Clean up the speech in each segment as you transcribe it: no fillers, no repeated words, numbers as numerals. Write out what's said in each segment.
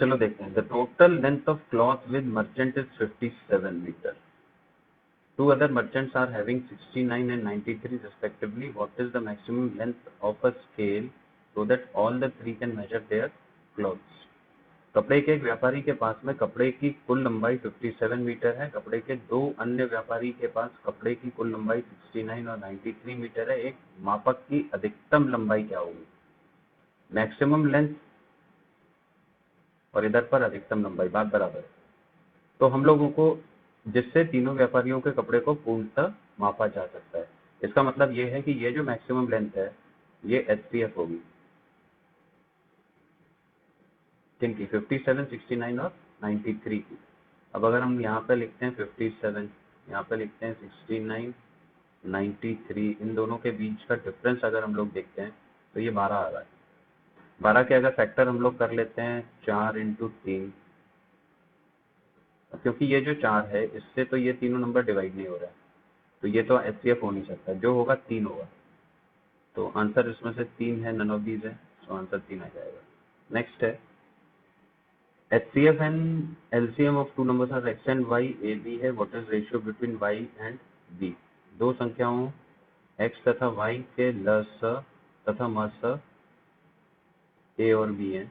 चलो देखते हैं। The total length of cloth with merchant is 57 metre. Two other merchants are having 69 and 93 respectively. What is the maximum length of a scale so that all the three can measure their clothes? कपड़े के एक व्यापारी के पास में कपड़े की कुल लंबाई 57 मीटर है. कपड़े के दो अन्य व्यापारी के पास कपड़े की कुल लंबाई 69 और 93 मीटर है. एक मापक की अधिकतम लंबाई क्या होगी? मैक्सिमम लेंथ और इधर पर अधिकतम लंबाई, बात बराबर है. तो हम लोगों को जिससे तीनों व्यापारियों के कपड़े को पूर्णतः मापा जा सकता है. इसका मतलब ये है कि ये जो मैक्सिमम लेंथ है ये HCF होगी. किनकी? 57, 69 और 93 की. अब अगर हम यहाँ पे लिखते हैं 57, यहाँ पे लिखते हैं 69, 93, इन दोनों के बीच का डिफरेंस अगर हम लोग देखते हैं तो ये 12 आ रहा है. 12 के अगर फैक्टर हम लोग कर लेते हैं 4 × 3, क्योंकि ये जो 4 है इससे तो ये तीनों नंबर डिवाइड नहीं हो रहा है, तो ये तो HCF हो नहीं सकता. जो होगा 3 होगा. तो आंसर इसमें से 3 है, नन ऑफ दीज है, तो आंसर 3 आ जाएगा. नेक्स्ट है HCF and LCM of two numbers are x and y. a b है. What is ratio between y and b? दो संख्याओं x तथा y के लस तथा मस a और b है.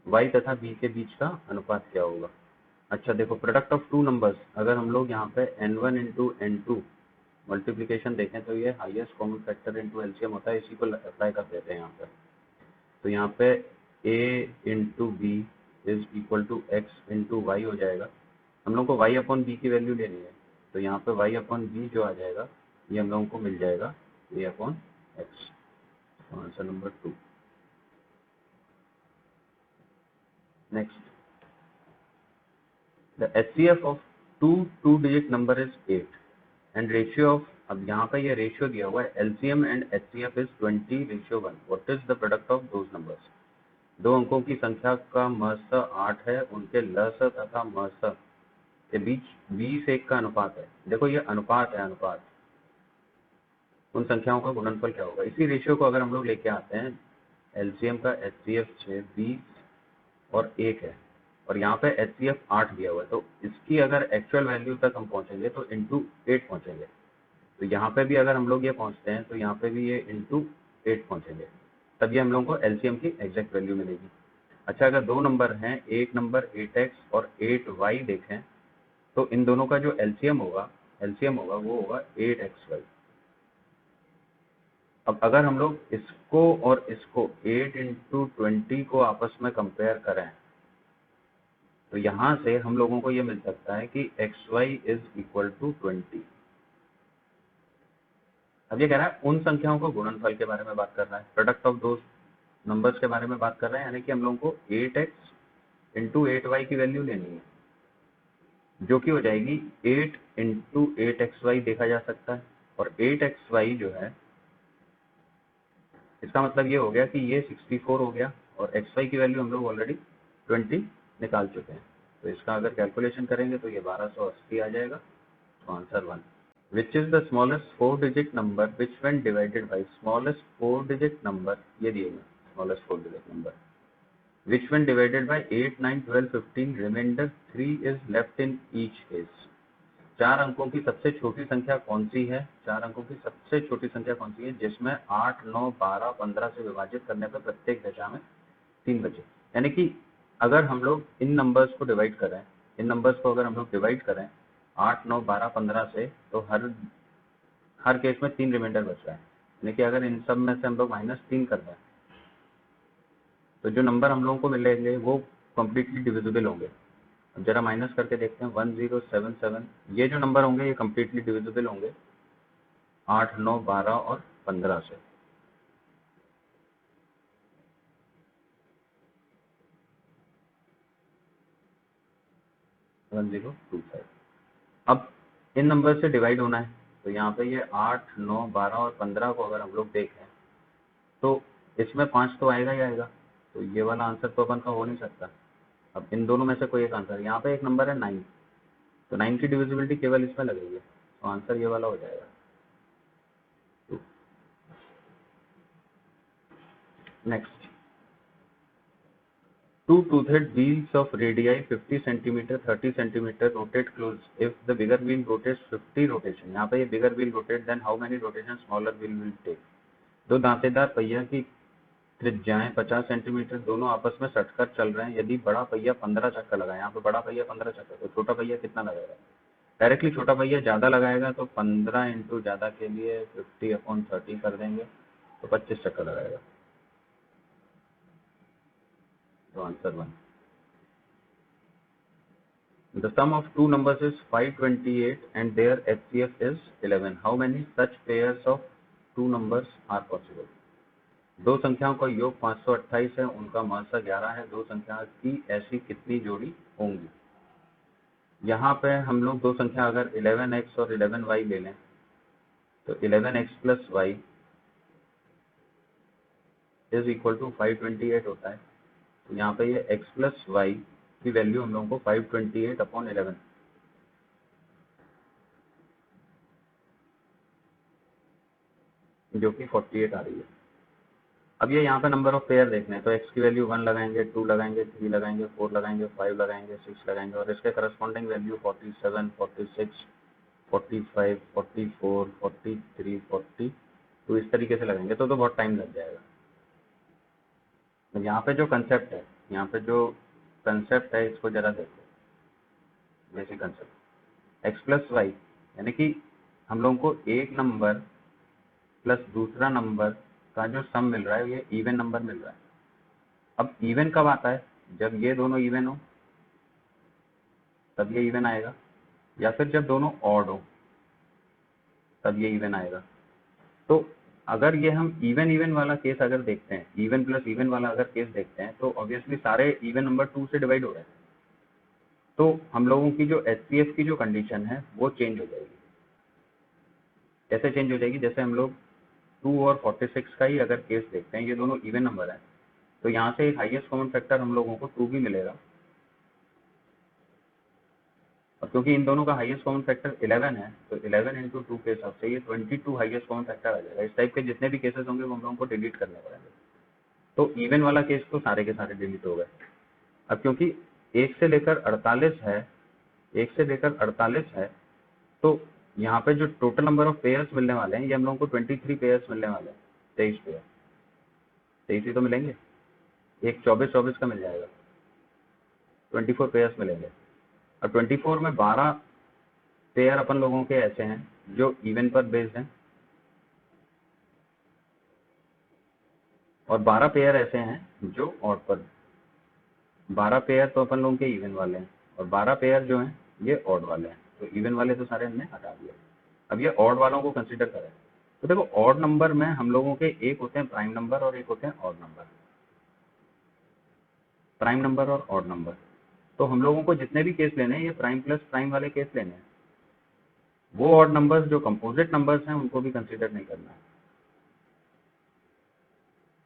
y तथा b के बीच का अनुपात क्या होगा? अच्छा देखो, प्रोडक्ट ऑफ टू नंबर्स अगर हम लोग यहाँ पे n1 × n2 मल्टीप्लीकेशन देखें तो ये highest common factor into LCM होता है. इसी को अप्लाई कर देते हैं यहाँ पे. तो यहाँ पे a × b is equal to x × y हो जाएगा. हम लोग को y/b की वैल्यू लेनी है, तो यहाँ पे y/b जो आ जाएगा ये हम लोगों को मिल जाएगा a/x. Answer number 2. Next, the HCF of two digit number is 8 and ratio of, अब यहाँ पे ये रेशियो दिया हुआ है, LCM and HCF is 20:1. What is the product of those numbers? दो अंकों की संख्या का मस 8 है, उनके लस तथा मस के बीच 20:1 का अनुपात है. देखो ये अनुपात है, अनुपात. उन संख्याओं का गुणनफल क्या होगा? इसी रेशियो को अगर हम लोग लेके आते हैं, LCM का HCF 20 और 1 है, और यहाँ पे HCF 8 दिया हुआ है, तो इसकी अगर एक्चुअल वैल्यू तक हम पहुंचेंगे तो × 8 पहुंचेंगे. तो यहाँ पे भी अगर हम लोग ये पहुंचते हैं तो यहाँ पे भी ये × 8 पहुंचेंगे, तब ये हम लोगों को LCM की एग्जैक्ट वैल्यू मिलेगी. अच्छा, अगर दो नंबर हैं, एक नंबर 8x और 8y देखें, तो इन दोनों का जो LCM होगा वो होगा 8xy. अब अगर हम लोग इसको और इसको 8 × 20 को आपस में कंपेयर करें तो यहाँ से हम लोगों को ये मिल सकता है कि xy इज इक्वल टू 20. अब ये कह रहा है उन संख्याओं को गुणनफल के बारे में बात कर रहा है, प्रोडक्ट ऑफ दो नंबर्स के बारे में बात कर रहे हैं, यानी कि हम लोगों को 8x × 8y की वैल्यू लेनी है, जो कि हो जाएगी 8 × 8xy देखा जा सकता है. और 8xy जो है, इसका मतलब ये हो गया कि ये 64 हो गया, और xy की वैल्यू हम लोग ऑलरेडी 20 निकाल चुके हैं. तो इसका अगर कैलकुलेशन करेंगे तो ये 1280 आ जाएगा. तो answer 1. Which is the smallest 4-digit number which when divided by smallest 4-digit number, ये दिए हुए smallest 4-digit number, which when divided by 8, 9, 12, 15, remainder 3 is left in each case. 4 अंकों की सबसे छोटी संख्या कौन सी है? 4 अंकों की सबसे छोटी संख्या कौन सी है जिसमें 8, 9, 12, 15 से विभाजित करने पर प्रत्येक दशा में 3 बचे? यानी कि अगर हम लोग इन नंबर्स को डिवाइड करें, इन नंबर्स को अगर हम लोग डिवाइड करें 8, 9, 12, 15 से, तो हर केस में 3 रिमाइंडर बच रहा है. यानी कि अगर इन सब में से हम लोग -3 कर दें तो जो नंबर हम लोगों को मिलेंगे वो कम्प्लीटली डिविजिबल होंगे. अब जरा माइनस करके देखते हैं. 1077, ये जो नंबर होंगे ये कम्प्लीटली डिविजिबल होंगे 8, 9, 12 और 15 से. अब इन नंबर से डिवाइड होना है, तो यहाँ पे ये 8, 9, 12 और 15 को अगर हम लोग देखें तो इसमें 5 तो आएगा ही आएगा, तो ये वाला आंसर तो अपन का हो नहीं सकता. अब इन दोनों में से कोई एक आंसर, यहाँ पे एक नंबर है 9, तो 9 की डिविजिबिलिटी केवल इसमें लगेगी, तो आंसर ये वाला हो जाएगा. Next, Two toothed wheels of radii 50 centimeter 30 centimeter rotate close. If the bigger wheel rotates 50 rotation, यहाँ पे ये bigger wheel rotate, then how many rotations smaller wheel will take? दो दांतेदार पहिया की त्रिज्याएं 50 सेंटीमीटर दोनों आपस में सटकर चल रहे हैं। यदि बड़ा पहिया 15 चक्कर लगाए, यहाँ पे बड़ा पहिया 15 चक्कर, तो छोटा पहिया कितना लगाएगा? डायरेक्टली छोटा पहिया ज्यादा लगाएगा तो 15 इंटू ज्यादा के लिए 50/30 कर देंगे तो 25 चक्कर लगाएगा। तो answer 1। The sum of two numbers is 528 and their HCF is 11. How many such pairs of two numbers are possible? दो संख्याओं का योग 528 है, उनका महत्तम 11 है। दो संख्या की ऐसी कितनी जोड़ी होंगी? यहाँ पे हम लोग दो संख्या अगर 11x और 11y ले लें तो 11x plus y is equal to 528 होता है। तो यहाँ पे ये x प्लस y की वैल्यू हम लोगों को 528/11 जो कि 48 आ रही है। अब ये यहाँ पे नंबर ऑफ पेयर देखने हैं तो x की वैल्यू 1 लगाएंगे, 2 लगाएंगे, 3 लगाएंगे, 4 लगाएंगे, 5 लगाएंगे, 6 लगाएंगे और इसके करस्पॉन्डिंग वैल्यू 47, 46, 45, 44, 43, 40 तो इस तरीके से लगाएंगे तो बहुत टाइम लग जाएगा। तो यहाँ पे जो कंसेप्ट है, यहाँ पे जो कंसेप्ट है इसको जरा देखो। Basic concept x plus y यानी कि हम लोगों को एक नंबर प्लस दूसरा नंबर का जो सम मिल रहा है ये इवन नंबर मिल रहा है। अब इवन कब आता है? जब ये दोनों इवन हो तब ये इवन आएगा, या फिर जब दोनों ऑड हो तब ये इवन आएगा। तो अगर ये हम इवन इवन वाला केस अगर देखते हैं, इवन प्लस इवन वाला अगर केस देखते हैं तो ऑब्वियसली सारे इवन नंबर 2 से डिवाइड हो रहे हैं, तो हम लोगों की जो HCF की जो कंडीशन है वो चेंज हो जाएगी। कैसे चेंज हो जाएगी? जैसे हम लोग 2 और 46 का ही अगर केस देखते हैं, ये दोनों इवन नंबर है तो यहाँ से एक हाईएस्ट कॉमन फैक्टर हम लोगों को 2 भी मिलेगा, और क्योंकि इन दोनों का हाईएस्ट कॉमन फैक्टर 11 है तो 11 इंटू 2 के हिसाब से ये 22 हाईएस्ट कॉमन फैक्टर आ जाएगा। इस टाइप के जितने भी केसेस होंगे वो हम लोगों को डिलीट करने पड़ेंगे। तो इवन वाला केस तो सारे के सारे डिलीट हो गए। अब क्योंकि 1 से लेकर 48 है, 1 से लेकर 48 है तो यहाँ पे जो टोटल नंबर ऑफ पेयर्स मिलने वाले हैं ये हम लोगों को 23 पेयर्स मिलने वाले हैं। 23 पेयर, 23 ही तो मिलेंगे, एक 24 का मिल जाएगा, 24 पेयर्स मिलेंगे। अब 24 में 12 पेयर अपन लोगों के ऐसे हैं जो इवन पर बेस्ड हैं और 12 पेयर ऐसे हैं जो ऑड पर। 12 पेयर तो अपन लोगों के इवन वाले हैं और 12 पेयर जो हैं ये ऑड वाले हैं। तो इवन वाले तो सारे हमने हटा दिए। अब ये ऑड वालों को कंसीडर करें तो देखो ऑड नंबर में हम लोगों के एक होते हैं प्राइम नंबर और एक होते हैं ऑड नंबर। प्राइम नंबर और ऑड नंबर, तो हम लोगों को जितने भी केस लेने हैं ये प्राइम प्लस प्राइम वाले केस लेने हैं। वो ऑड नंबर्स जो कंपोजिट नंबर्स हैं उनको भी कंसीडर नहीं करना है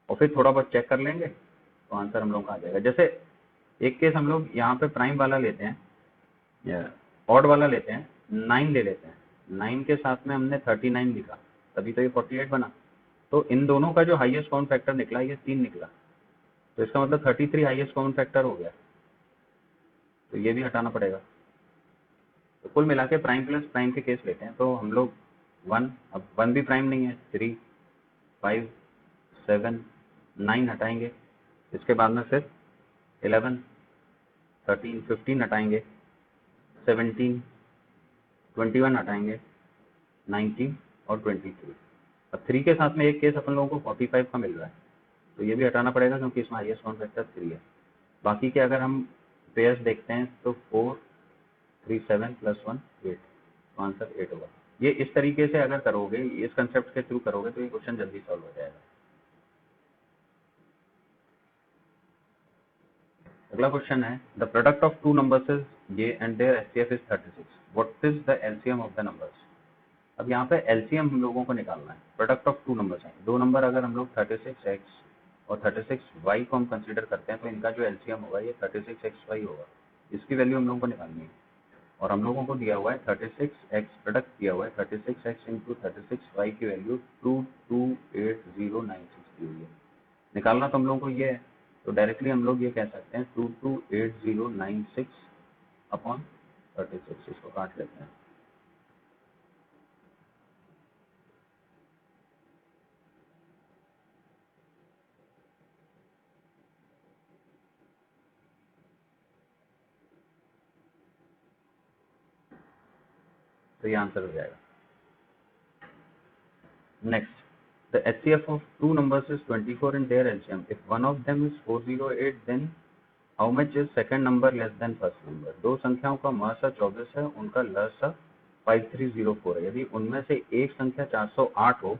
और फिर थोड़ा बहुत चेक कर लेंगे तो आंसर हम लोग का आ जाएगा। जैसे एक केस हम लोग यहाँ पे प्राइम वाला लेते हैं या ऑड वाला लेते हैं, 9 ले लेते हैं, 9 के साथ में हमने 39 लिखा तभी तो ये 48 बना। तो इन दोनों का जो हाईएस्ट कॉमन फैक्टर निकला ये 3 निकला, तो इसका मतलब 33 हाईएस्ट कॉमन फैक्टर हो गया, तो ये भी हटाना पड़ेगा। तो कुल मिला के प्राइम प्लस प्राइम के केस लेते हैं तो हम लोग 1, अब 1 भी प्राइम नहीं है, 3, 5, 7, 9 हटाएंगे, इसके बाद में फिर 11, 13, 15 हटाएंगे, 17, 21 हटाएंगे, 19 और 23। अब 3 के साथ में एक केस अपन लोगों को 45 का मिल रहा है तो ये भी हटाना पड़ेगा क्योंकि इसमें हाईएस्ट कॉमन फैक्टर 3 है। बाकी के अगर हम पेयर्स देखते हैं तो 4, 3, 7 प्लस 1 8, तो आंसर 8 होगा। ये इस तरीके से अगर करोगे, इस कंसेप्ट के थ्रू करोगे तो ये क्वेश्चन जल्दी सॉल्व हो जाएगा। अगला क्वेश्चन है the product of two numbers is ये and their HCF is 36, what is the LCM of the numbers. अब यहाँ पे LCM हम लोगों को निकालना है। प्रोडक्ट ऑफ टू नंबर्स हैं, दो नंबर अगर हम लोग 36x और 36y को हम कंसीडर करते हैं तो इनका जो LCM होगा ये 36xy होगा। इसकी वैल्यू हम लोगों को निकालनी है और हम लोगों को दिया हुआ है 36x, प्रोडक्ट दिया हुआ है 36x इंटू 36y की वैल्यू 228096 दी हुई है। निकालना तो हम लोगों को ये है तो डायरेक्टली हम लोग ये कह सकते हैं 228096 अपॉन 36, इसको काट लेते हैं। तो ये आंसर हो जाएगा। Next, the HCF of two numbers is 24 in their LCM. If one of them is 408, then how much is second number less than first number? दो संख्याओं का महसा 24 है, उनका लसा 5304 है। यदि उनमें से एक संख्या 408 हो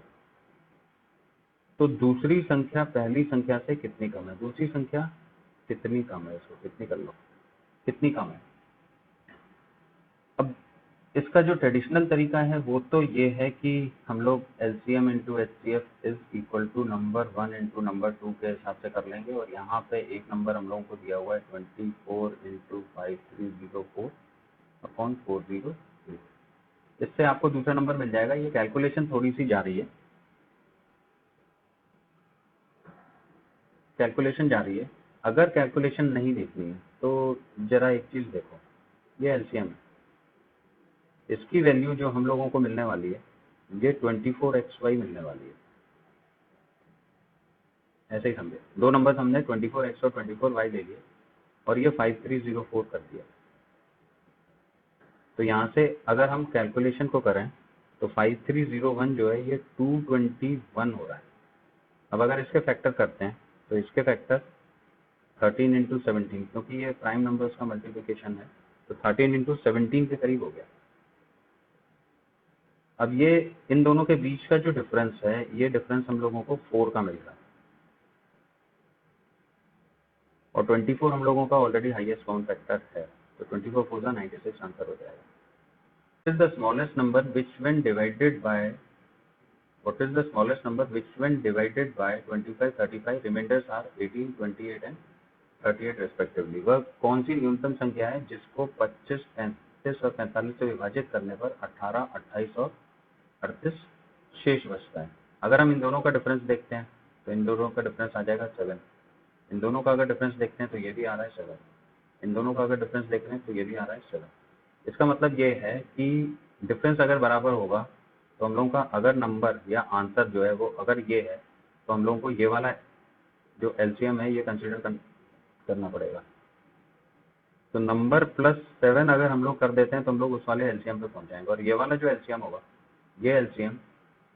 तो दूसरी संख्या पहली संख्या से कितनी कम है? दूसरी संख्या कितनी कम है? इसको कितनी कर लो, कितनी कम है। अब इसका जो ट्रेडिशनल तरीका है वो तो ये है कि हम लोग LCM into HCF is equal to number 1 into number 2 के हिसाब से कर लेंगे, और यहाँ पे एक नंबर हम लोगों को दिया हुआ है 24 इंटू 5304 अपॉन 403। इससे आपको दूसरा नंबर मिल जाएगा। ये कैलकुलेशन थोड़ी सी जा रही है, कैलकुलेशन जा रही है। अगर कैलकुलेशन नहीं देखनी है तो जरा एक चीज देखो, ये LCM है, इसकी वैल्यू जो हम लोगों को मिलने वाली है ये 24xy मिलने वाली है। ऐसे ही समझे, दो नंबर हमने 24x और 24y ले लिए और ये 5304 कर दिया। तो यहाँ से अगर हम कैलकुलेशन को करें तो 5301 जो है ये 221 हो रहा है। अब अगर इसके फैक्टर करते हैं तो इसके फैक्टर 13 इंटू 17, क्योंकि ये प्राइम नंबर्स का मल्टीप्लिकेशन है तो 13 इंटू 17 के करीब हो गया। अब ये इन दोनों के बीच का जो डिफरेंस है, ये डिफरेंस हम लोगों को 4 का मिल रहा है, और 24 हम लोगों का ऑलरेडी हाईएस्ट काउंट फैक्टर है, तो 24 4 96 आंसर हो जाएगा। What is the smallest number which when divided by 25, 35 remainders are 18, 28 and 38 respectively? वह कौन सी न्यूनतम संख्या है जिसको 25, 35 और 45 से विभाजित करने पर 18, 28 और 38 शेष बचता है? अगर हम इन दोनों का डिफरेंस देखते हैं तो इन दोनों का डिफरेंस आ जाएगा 7। इन दोनों का अगर डिफरेंस देखते हैं तो ये भी आ रहा है 7। इन दोनों का अगर डिफरेंस देख रहे हैं तो ये भी आ रहा है 7। इसका मतलब ये है कि डिफरेंस अगर बराबर होगा तो हम लोगों का अगर नंबर या आंसर जो है वो अगर ये है तो हम लोगों को ये वाला जो LCM है ये कंसिडर करना पड़ेगा। तो नंबर प्लस 7 अगर हम लोग कर देते हैं तो हम लोग उस वाले LCM पे पहुंच जाएंगे, और ये वाला जो LCM होगा ये LCM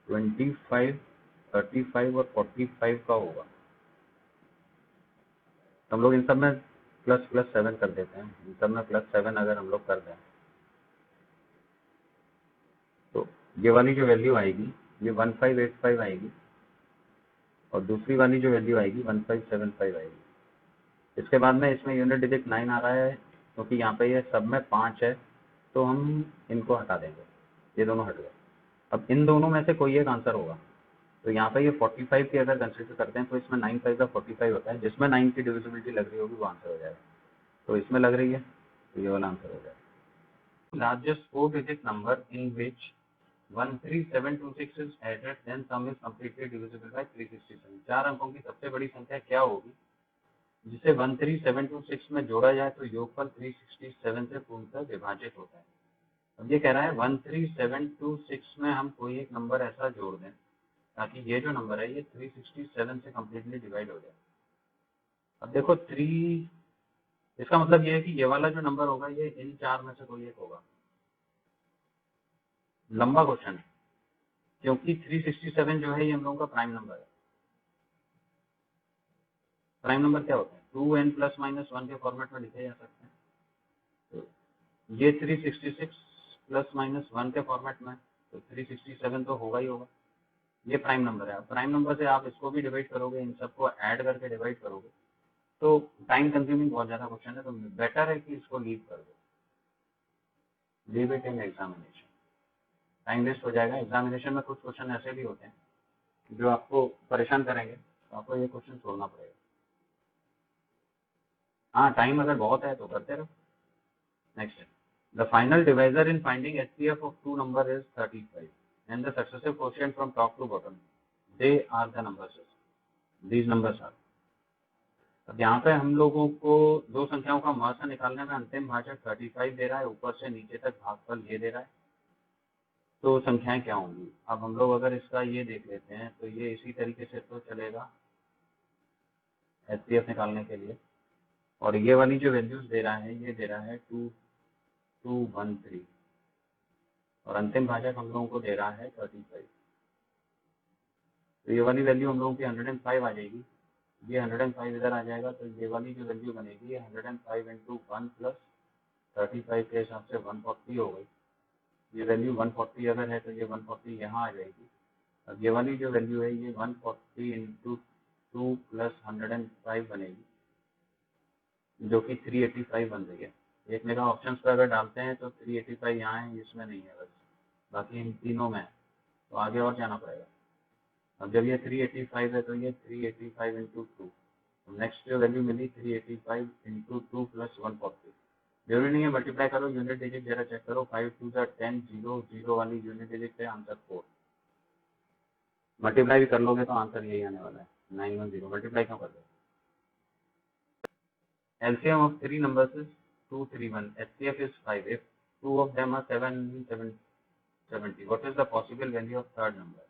25, 35 और 45 का होगा। तो हम लोग इन सब में प्लस 7 कर देते हैं। इन सब में प्लस 7 अगर हम लोग कर दें तो ये वाली जो वैल्यू आएगी ये 1585 आएगी, और दूसरी वाली जो वैल्यू आएगी 1575 आएगी। इसके बाद में इसमें यूनिट डिजिट 9 आ रहा है, क्योंकि यहाँ पे ये सब में 5 है तो हम इनको हटा देंगे, ये दोनों हट गए। अब इन दोनों में से कोई एक आंसर होगा, तो यहाँ पे ये 45 की अगर कंसिडर करते हैं तो इसमें 9 5 का 45 होता है, जिसमें 9 की डिविजिबिलिटी लग रही होगी वो आंसर हो जाएगा। तो इसमें लग रही है तो ये वाला आंसर हो जाएगा। Largest 4 digit number in which 13726 is added, then sum is completely divisible by 367। 4 अंकों की सबसे बड़ी संख्या क्या होगी जिसे 13726 में जोड़ा जाए तो योगफल 367 से पूर्णतः विभाजित होता है। अब ये कह रहा है 13726 में हम कोई एक नंबर ऐसा जोड़ दें ताकि ये जो नंबर है ये 367 से कम्प्लीटली डिवाइड हो जाए। अब देखो 3, इसका मतलब ये है कि ये वाला जो नंबर होगा ये इन 4 में से कोई एक होगा। लंबा क्वेश्चन है क्योंकि 367 जो है ये हम लोगों का प्राइम नंबर है। प्राइम नंबर क्या होता है? 2n प्लस माइनस 1 के फॉर्मेट में लिखे जा सकते हैं। तो ये 366 प्लस माइनस 1 के फॉर्मेट में, तो 367 तो होगा ही होगा। ये प्राइम नंबर है। प्राइम नंबर से आप इसको भी डिवाइड करोगे, इन सबको ऐड करके डिवाइड करोगे तो टाइम कंज्यूमिंग बहुत ज्यादा क्वेश्चन है, तो बेटर है कि इसको लीव कर दो, leave it in examination. Time waste हो जाएगा। एग्जामिनेशन में कुछ क्वेश्चन ऐसे भी होते हैं जो आपको परेशान करेंगे, तो आपको ये क्वेश्चन छोड़ना पड़ेगा। हाँ, टाइम अगर बहुत है तो करते रहो। Next, the final divisor in finding HCF of two number is 35 and the successive quotient from top to bottom, they are the numbers, these numbers are। अब यहाँ पे हम लोगों को दो संख्याओं का महत्व निकालने में अंतिम भाजक 35 दे रहा है, ऊपर से नीचे तक भागफल ये दे रहा है, तो संख्याएं क्या होंगी। अब हम लोग अगर इसका ये देख लेते हैं तो ये इसी तरीके से तो चलेगा एचसीएफ निकालने के लिए, और ये वाली जो वैल्यूज दे रहा है ये दे रहा है 2213 और अंतिम भाजक हम लोगों को दे रहा है 35। तो ये वाली वैल्यू हम लोगों की 105 आ जाएगी, ये 105 इधर आ जाएगा, तो ये वाली जो वैल्यू बनेगी ये 105 इंटू 1 प्लस 35 के हिसाब से 140 हो गई। ये वैल्यू 140 अगर है तो ये 140 यहाँ आ जाएगी। अब ये वाली जो वैल्यू है ये 140 इंटू 2 प्लस 105 बनेगी, जो कि 385 बन रही है। एक मेगा ऑप्शन पर अगर डालते हैं तो 385 यहाँ है, इसमें नहीं है, बस बाकी इन तीनों में है, तो आगे और जाना पड़ेगा। अब जब ये 385 है तो ये 385 इंटू 2, नेक्स्ट जो वैल्यू मिली 385 इंटू 2 प्लस 140। जरूरी नहीं है मल्टीप्लाई करो, यूनिट डिजिट जरा चेक करो, 5 2 10 0 0 वाली यूनिट डिजिट है, आंसर 4। मल्टीप्लाई भी कर लोगे तो आंसर यही आने वाला है 910। मल्टीप्लाई क्यों कर दो। LCM of three numbers is 231. HCF is 5. If two of them are 770, what is the possible value of third number?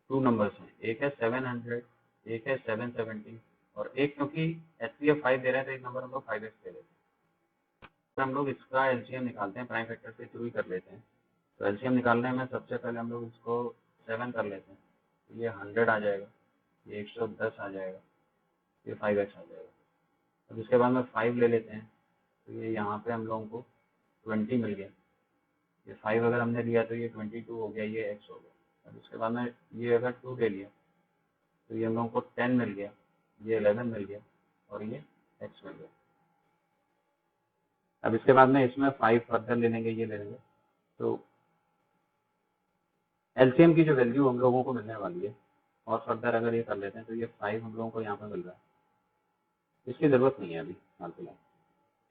Two numbers हैं, एक है 700, एक है 770 और एक, क्योंकि HCF 5 दे रहा है तो एक नंबर हम लोग 5x दे देते हैं। तो हम लोग इसका LCM निकालते हैं, प्राइम फैक्टर से थ्रू ही कर लेते हैं। तो LCM निकालने में सबसे पहले हम लोग इसको 7 कर लेते हैं, तो ये 100 आ जाएगा, ये 110 आ जाएगा, ये 5x आ जाएगा। अब इसके बाद में 5 ले लेते हैं, तो ये यहाँ पे हम लोगों को 20 मिल गया। ये 5 अगर हमने लिया तो ये 22 हो गया, ये x हो गया। अब इसके बाद में ये अगर 2 ले लिया तो ये हम लोगों को 10 मिल गया, ये 11 मिल गया और ये x मिल गया। अब इसके बाद में इसमें 5 फर्दर ले लेंगे, ये ले लेंगे, तो LCM की जो वैल्यू हम लोगों को मिलने वाली है, और फर्दर अगर ये कर लेते हैं तो ये 5 हम लोगों को यहाँ पे मिल रहा है। इसकी ज़रूरत नहीं है अभी हाल फिलहाल,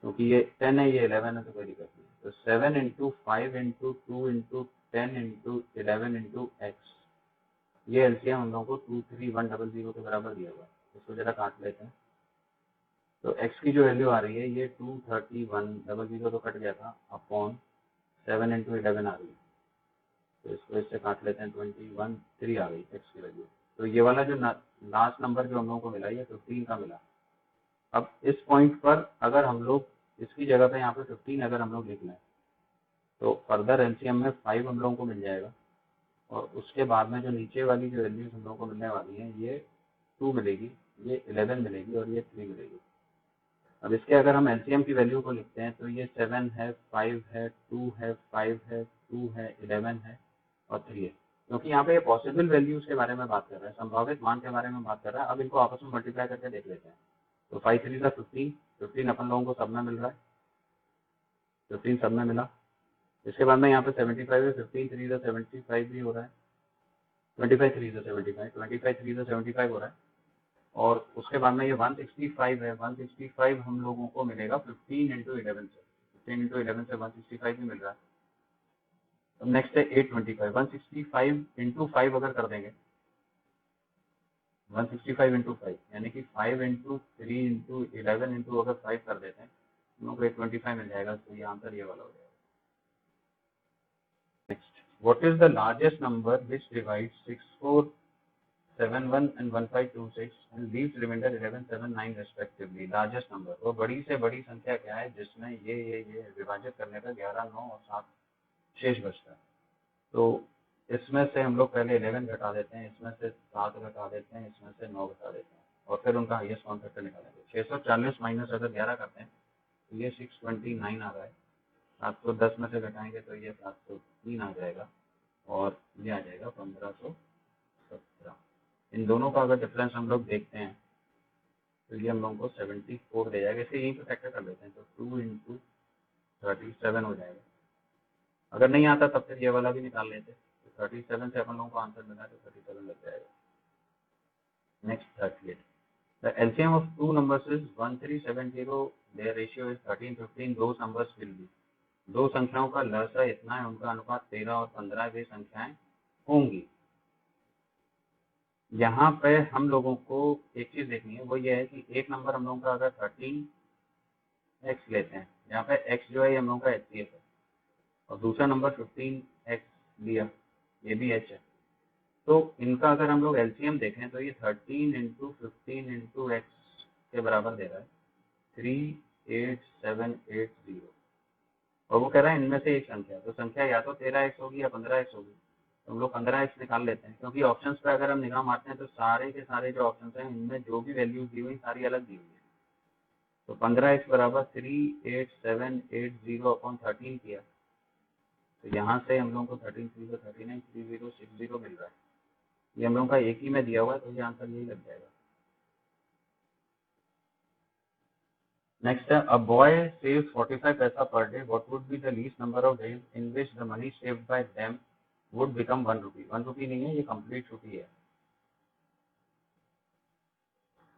क्योंकि ये 10 है, ये 11 है, तो कोई दिक्कत नहीं है। तो 7 into 5 into 2 into 10 into 11 into x, ये LCM हम लोगों को 23100 के बराबर दिया हुआ है। इसको जरा काट लेते हैं, तो x की जो वैल्यू आ रही है ये 23100 तो कट गया था, अपॉन 7 इंटू 11 आ रही है, तो इसको इससे काट लेते हैं, 213 आ गई x की वैल्यू। तो ये वाला जो लास्ट नंबर जो हम लोगों को मिला ये 15 का मिला। अब इस पॉइंट पर अगर हम लोग इसकी जगह पे यहाँ पे 15 अगर हम लोग लिख लें तो फर्दर LCM में 5 हम लोगों को मिल जाएगा, और उसके बाद में जो नीचे वाली जो वैल्यूज हम लोगों को मिलने वाली है ये 2 मिलेगी, ये 11 मिलेगी और ये 3 मिलेगी। अब इसके अगर हम LCM की वैल्यू को लिखते हैं तो ये 7 है, 5 है, 2 है, 5 है, 2 है, 11 है और 3 है, क्योंकि यहाँ पे ये पॉसिबल वैल्यूज के बारे में बात कर रहा है, संभावित मान के बारे में बात कर रहा है। अब इनको आपस में मल्टीप्लाई करके देख लेते हैं, तो 5 3 का 15 अपन लोगों को सब में मिल रहा है, 15 सब में मिला। इसके बाद में यहाँ पे 75 है, 15 3 का 75 भी हो रहा है, 25 3 का 75, 25 3 का 75 हो रहा है, और उसके बाद में ये 165 है, 165 हम लोगों को मिलेगा 15 इंटू 11 से, 15 इंटू 11 से 165 भी मिल रहा है। अब नेक्स्ट है 825, 165 इंटू 5 अगर कर देंगे, 165 इंटू 5 यानी कि 5 इंटू 3 इंटू 11 इंटू अगर 5 कर देते हैं हम लोग को 825 मिल जाएगा। तो ये आंसर ये वाला हो जाएगा। Next, what is the largest number which divides 6471 and 1526 and leaves remainder 1179 respectively? Largest number, वो बड़ी से बड़ी संख्या क्या है जिसमें ये विभाजित करने पर 11 9 और 7 शेष बचता है। तो इसमें से हम लोग पहले 11 घटा देते हैं, इसमें से 7 घटा देते हैं, इसमें से 9 घटा देते हैं और फिर उनका हाईएस्ट कॉमन फैक्टर निकालेंगे। 640 माइनस अगर 11 करते हैं तो ये 629 आ रहा है, 710 में से घटाएंगे तो ये 703 आ जाएगा और ये आ जाएगा 1517। इन दोनों का अगर डिफरेंस हम लोग देखते हैं तो ये हम लोगों को 74 दे जाएगा। इसे यहीं पे फैक्टर कर लेते हैं, तो 2 इंटू 37 हो जाएगा। अगर नहीं आता तब फिर ये वाला भी निकाल लेते, तो 37 से अपन लोगों को आंसर मिला तो 37 लग जाएगा। Next 38, the LCM of two numbers is 1370, their ratio is 13:15, those numbers will be, दो संख्याओं का लसा इतना है, उनका अनुपात 13 और 15 वे संख्याएं होंगी। यहाँ पे हम लोगों को एक चीज देखनी है, वो ये है कि एक नंबर हम लोगों का अगर 13x लेते हैं, यहाँ पे x जो है ये हम लोगों का HCF है, और दूसरा नंबर 15x लिया, ये भी h है, तो इनका अगर हम लोग LCM देखें तो ये 13 इंटू 15 इंटू एक्स के बराबर दे रहा है 38780, और वो कह रहा है इनमें से एक संख्या, तो संख्या या तो 13x होगी या 15x होगी, तो हम लोग 15x निकाल लेते हैं, क्योंकि ऑप्शंस पे अगर हम निगाह मारते हैं तो सारे के सारे जो ऑप्शंस हैं इनमें जो भी वैल्यूज दी हुई सारी अलग दी हुई है। तो 15x बराबर 38780 अपॉन 13 किया, तो यहाँ से हम लोगों को 13 3 39 3060 मिल रहा है। ये हम लोगों का एक ही में दिया हुआ है, तो ये आंसर यही लग जाएगा। नेक्स्ट है, अ बॉय सेव्स 45 पैसा per day, what would be the least number of days in which the money saved by them would become 1 रुपी। 1 रुपी नहीं है, ये कंप्लीट रुपी है,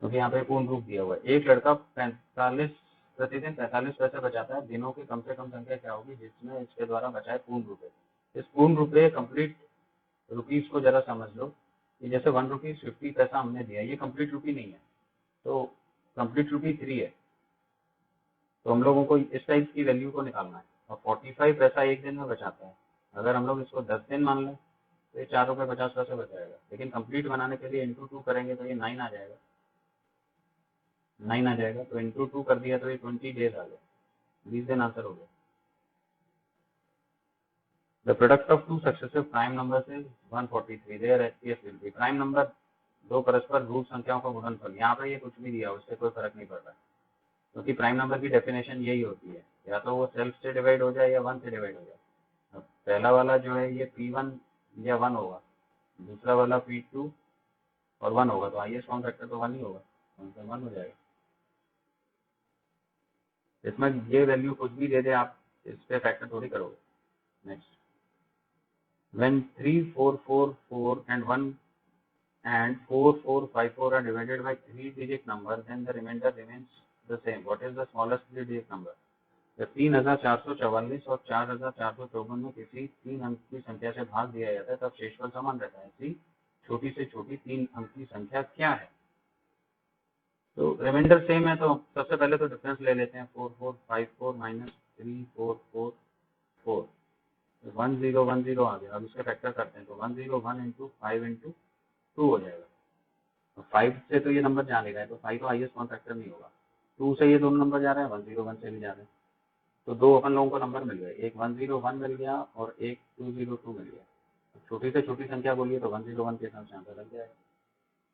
क्योंकि यहाँ पे पूर्ण रूप दिया हुआ है। एक लड़का 45 प्रतिदिन 45 पैसे बचाता है, दिनों की कम से कम संख्या क्या होगी जिसमें इसके द्वारा बचाए पूर्ण रुपए। इस पूर्ण रुपए कंप्लीट रुपीज को जरा समझ लो कि जैसे 1 रुपीज 50 पैसा हमने दिया, ये कंप्लीट रुपी नहीं है, तो कंप्लीट रुपी 3 है, तो हम लोगों को इस टाइप की वैल्यू को निकालना है। और 45 पैसा एक दिन में बचाता है, अगर हम लोग इसको 10 दिन मान लें तो ये 4 रुपये 50 पैसे बचाएगा, लेकिन कंप्लीट बनाने के लिए इंटू 2 करेंगे तो ये 9 आ जाएगा, 9 आ जाएगा, तो इंटू 2 कर दिया तो ये 20 डेज आ गए, 20 दिन आंसर हो गया। The product of two successive prime numbers is 143, their HCF will be. Prime number दो परस्पर रूट संख्याओं का गुणनफल, यहाँ पे ये कुछ भी दिया उससे कोई फर्क नहीं पड़ रहा है, क्योंकि प्राइम नंबर की डेफिनेशन यही होती है, या तो वो सेल्फ से डिवाइड हो जाए या 1 से डिवाइड हो जाए। अब पहला वाला जो है ये P1 या 1 होगा, दूसरा वाला P2 और 1 होगा, तो हाईएस्ट कॉमन फैक्टर तो 1 ही होगा, 1 हो जाएगा। इसमें ये वैल्यू कुछ भी दे दे, आप इस पे फैक्टर थोड़ी करोगे। Next, when 3444 and 1 and 4454 are divided by 3-digit number, then the remainder remains the same. What is the smallest 3-digit number? जब 3444 और 4454 में किसी 3 अंक की संख्या से भाग दिया जाता है तब शेषफल समान रहता है। ऐसी छोटी से छोटी 3 अंक की संख्या क्या है? तो रिमाइंडर सेम है, तो सबसे पहले तो डिफरेंस ले लेते हैं, 4454 माइनस 3444, 1010 आ गया। अब इसका फैक्टर करते हैं तो 101 इंटू 5 इंटू 2 हो जाएगा। 5 से तो ये नंबर जा लेगा, तो 5 तो हाईएस्ट कॉमन फैक्टर नहीं होगा। 2 से ये दोनों नंबर जा रहे हैं, 101 से भी जा रहे हैं, तो दो अपन लोगों को नंबर मिल गए, एक 101 मिल गया और एक 202 मिल गया। छोटी से छोटी संख्या बोलिए तो 101 के हिसाब से आंसर लग जाएगा।